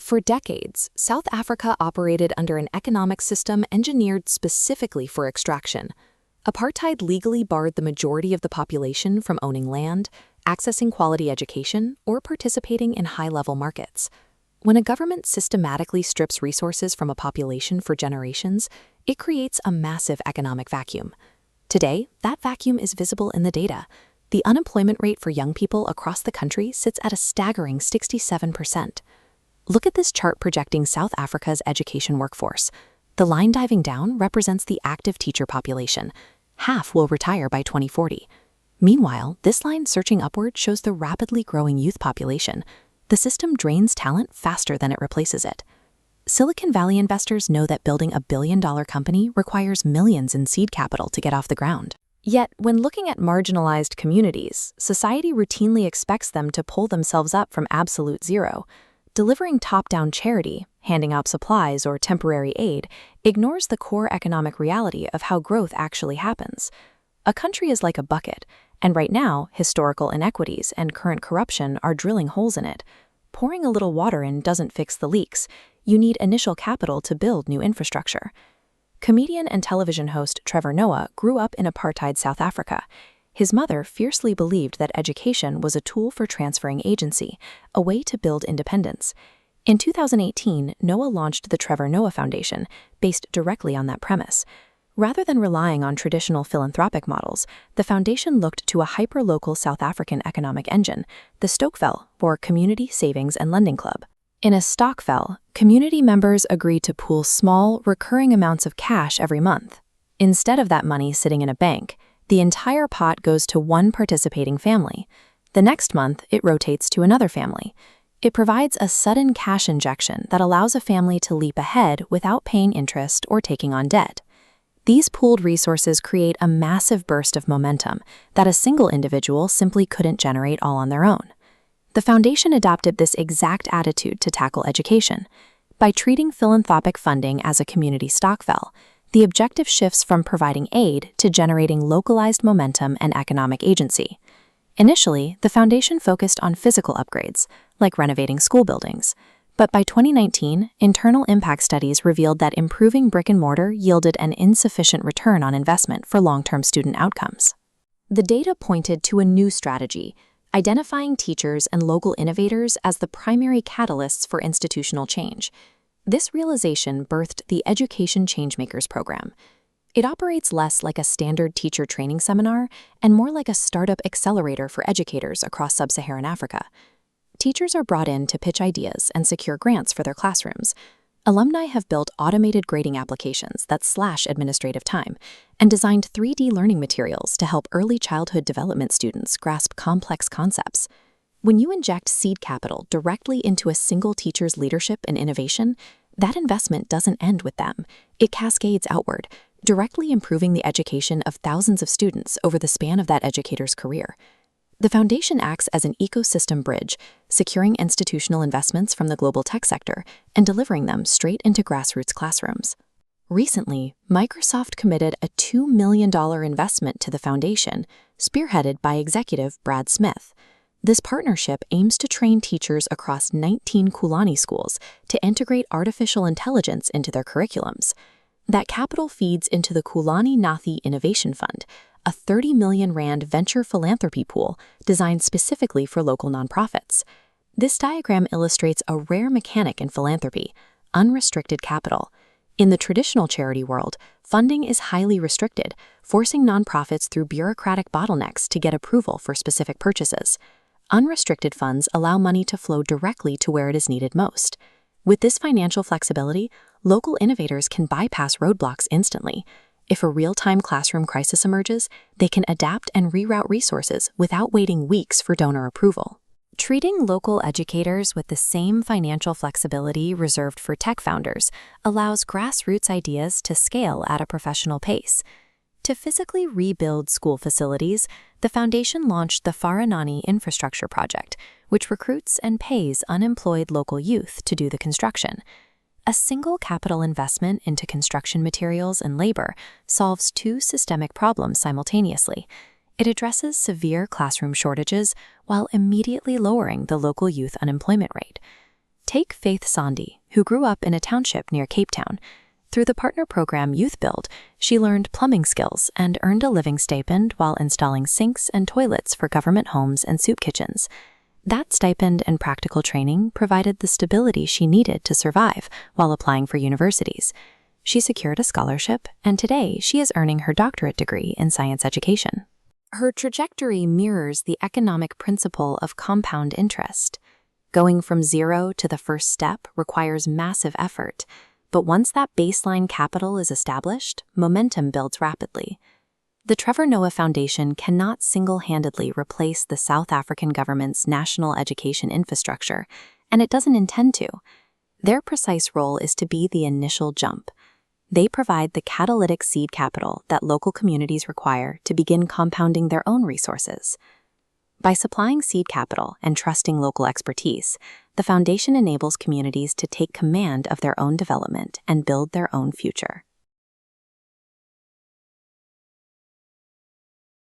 For decades, South Africa operated under an economic system engineered specifically for extraction. Apartheid legally barred the majority of the population from owning land, accessing quality education, or participating in high-level markets. When a government systematically strips resources from a population for generations, it creates a massive economic vacuum. Today, that vacuum is visible in the data. The unemployment rate for young people across the country sits at a staggering 67%. Look at this chart projecting South Africa's education workforce. The line diving down represents the active teacher population. Half will retire by 2040. Meanwhile, this line searching upward shows the rapidly growing youth population. The system drains talent faster than it replaces it. Silicon Valley investors know that building a billion-dollar company requires millions in seed capital to get off the ground. Yet, when looking at marginalized communities, society routinely expects them to pull themselves up from absolute zero. Delivering top-down charity, handing out supplies, or temporary aid ignores the core economic reality of how growth actually happens. A country is like a bucket, and right now, historical inequities and current corruption are drilling holes in it. Pouring a little water in doesn't fix the leaks. You need initial capital to build new infrastructure. Comedian and television host Trevor Noah grew up in apartheid South Africa. His mother fiercely believed that education was a tool for transferring agency, a way to build independence. In 2018, Noah launched the Trevor Noah Foundation, based directly on that premise. Rather than relying on traditional philanthropic models, the foundation looked to a hyper-local South African economic engine, the stokvel, or Community Savings and Lending Club. In a stokvel, community members agreed to pool small, recurring amounts of cash every month. Instead of that money sitting in a bank, the entire pot goes to one participating family. The next month, it rotates to another family. It provides a sudden cash injection that allows a family to leap ahead without paying interest or taking on debt. These pooled resources create a massive burst of momentum that a single individual simply couldn't generate all on their own. The foundation adopted this exact attitude to tackle education. By treating philanthropic funding as a community stokvel, the objective shifts from providing aid to generating localized momentum and economic agency. Initially, the foundation focused on physical upgrades, like renovating school buildings. But by 2019, internal impact studies revealed that improving brick and mortar yielded an insufficient return on investment for long-term student outcomes. The data pointed to a new strategy, identifying teachers and local innovators as the primary catalysts for institutional change. This realization birthed the Education Changemakers program. It operates less like a standard teacher training seminar and more like a startup accelerator for educators across sub-Saharan Africa. Teachers are brought in to pitch ideas and secure grants for their classrooms. Alumni have built automated grading applications that slash administrative time and designed 3D learning materials to help early childhood development students grasp complex concepts. When you inject seed capital directly into a single teacher's leadership and innovation, that investment doesn't end with them. It cascades outward, directly improving the education of thousands of students over the span of that educator's career. The foundation acts as an ecosystem bridge, securing institutional investments from the global tech sector and delivering them straight into grassroots classrooms. Recently, Microsoft committed a $2 million investment to the foundation, spearheaded by executive Brad Smith. This partnership aims to train teachers across 19 Khulani schools to integrate artificial intelligence into their curriculums. That capital feeds into the Khulani Nathi Innovation Fund, a 30 million rand venture philanthropy pool designed specifically for local nonprofits. This diagram illustrates a rare mechanic in philanthropy: unrestricted capital. In the traditional charity world, funding is highly restricted, forcing nonprofits through bureaucratic bottlenecks to get approval for specific purchases. Unrestricted funds allow money to flow directly to where it is needed most. With this financial flexibility, local innovators can bypass roadblocks instantly. If a real-time classroom crisis emerges, they can adapt and reroute resources without waiting weeks for donor approval. Treating local educators with the same financial flexibility reserved for tech founders allows grassroots ideas to scale at a professional pace. To physically rebuild school facilities, the foundation launched the Khulani Infrastructure Project, which recruits and pays unemployed local youth to do the construction. A single capital investment into construction materials and labor solves two systemic problems simultaneously. It addresses severe classroom shortages while immediately lowering the local youth unemployment rate. Take Faith Sandi, who grew up in a township near Cape Town. Through the partner program Youth Build, she learned plumbing skills and earned a living stipend while installing sinks and toilets for government homes and soup kitchens. That stipend and practical training provided the stability she needed to survive while applying for universities. She secured a scholarship, and today she is earning her doctorate degree in science education. Her trajectory mirrors the economic principle of compound interest. Going from zero to the first step requires massive effort, but once that baseline capital is established, momentum builds rapidly. The Trevor Noah Foundation cannot single-handedly replace the South African government's national education infrastructure, and it doesn't intend to. Their precise role is to be the initial jump. They provide the catalytic seed capital that local communities require to begin compounding their own resources. By supplying seed capital and trusting local expertise, the foundation enables communities to take command of their own development and build their own future.